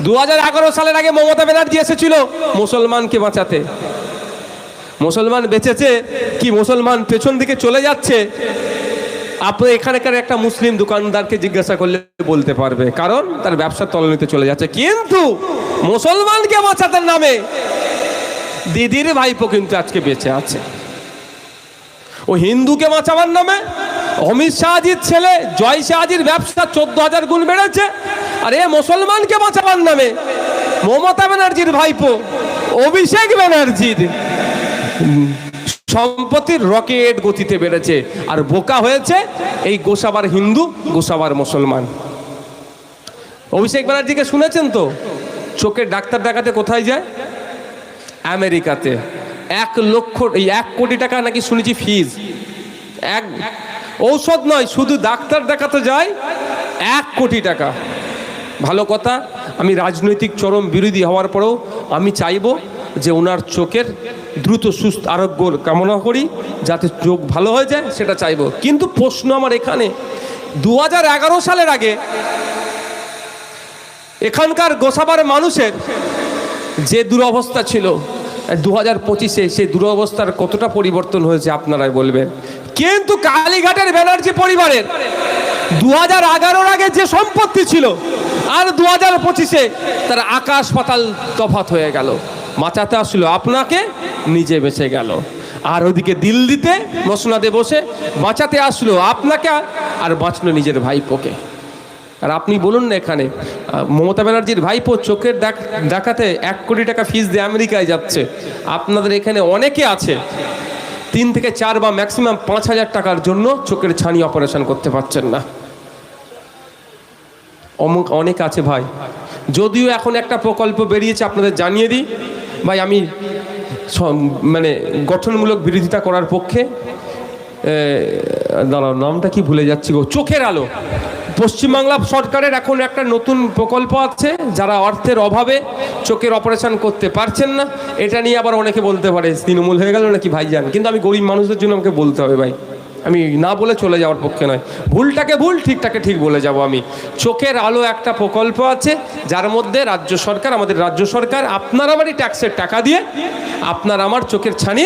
2011 সালের আগে মমতা ব্যানার্জি এসেছিল মুসলমানকে বাঁচাতে। মুসলমান বেঁচেছে কি মুসলমান পেছন দিকে চলে যাচ্ছে? আপনি এখানকার একটা মুসলিম দোকানদারকে জিজ্ঞাসা করলে বলতে পারবে, কারণ তার ব্যবসা তলানিতে চলে যাচ্ছে। কিন্তু মুসলমানকে বাঁচাতে নামে দিদির ভাইপো কিন্তু আজকে বেঁচে আছে। ও হিন্দুকে বাঁচাবার নামে অমিত শাহজির ছেলে জয় শাহজির ব্যবসা 14,000 গুণ বেড়েছে। আর এ মুসলমানকে বাঁচাবার নামে মমতা ব্যানার্জির ভাইপো অভিষেক ব্যানার্জির সম্পত্তির রকেট গতিতে বেড়েছে। আর বোকা হয়েছে এই গোসাবার হিন্দু, গোসাবার মুসলমান। অভিষেক ব্যানার্জিকে শুনেছেন তো? চোখের ডাক্তার দেখাতে কোথায় যায়? আমেরিকাতে। 1 কোটি টাকা নাকি শুনেছি ফিজ। এক ঔষধ নয়, শুধু ডাক্তার দেখাতে যায় 1 কোটি টাকা। ভালো কথা, আমি রাজনৈতিক চরম বিরোধী হওয়ার পরেও আমি চাইবো যে ওনার চোখের দ্রুত সুস্থ আরোগ্য কামনা করি, যাতে চোখ ভালো হয়ে যায় সেটা চাইবো। কিন্তু প্রশ্ন আমার এখানে, 2011 সালের আগে এখানকার গোসাবার মানুষের যে দুরবস্থা ছিল, 2025-এ সেই দুরবস্থার কতটা পরিবর্তন হয়েছে আপনারাই বলবেন। কিন্তু কালীঘাটের ব্যানার্জি পরিবারের 2011-র আগে যে সম্পত্তি ছিল আর 2025-এ তার আকাশ পাতাল তফাৎ হয়ে গেল। বাঁচাতে আসলো আপনাকে, নিজে বেঁচে গেল। আর ওদিকে দিল্লিতে মসনাদে বসে বাঁচাতে আসলো আপনাকে, আর বাঁচলো নিজের ভাইপোকে। আর আপনি বলুন না, এখানে মমতা ব্যানার্জির ভাইপো চোখের দেখাতে 1 কোটি টাকা ফিস দিয়ে আমেরিকায় যাচ্ছে। আপনাদের এখানে অনেকে আছে 3 থেকে 4 বা ম্যাক্সিমাম 5,000 টাকার জন্য চোখের ছানি অপারেশন করতে পারছেন না। অনেক আছে ভাই। যদিও এখন একটা প্রকল্প বেরিয়েছে, আপনাদের জানিয়ে দিই ভাই, আমি মানে গঠনমূলক বিরোধিতা করার পক্ষে। দাঁড়াও, নামটা কি ভুলে যাচ্ছি গো, চোখের আলো। পশ্চিমবাংলা সরকারের এখন একটা নতুন প্রকল্প আছে, যারা অর্থের অভাবে চোখের অপারেশন করতে পারছেন না। এটা নিয়ে আবার অনেকে বলতে পারে তৃণমূল হয়ে গেল নাকি ভাইজান, কিন্তু আমি গরিব মানুষদের জন্য আমাকে বলতে হবে ভাই, আমি না বলে চলে যাওয়ার পক্ষে নয়। ভুলটাকে ভুল, ঠিকটাকে ঠিক বলে যাব আমি। চোখের আলো একটা প্রকল্প আছে, যার মধ্যে রাজ্য সরকার, আমাদের রাজ্য সরকার আপনার আমারই ট্যাক্সের টাকা দিয়ে আপনার আমার চোখের ছানি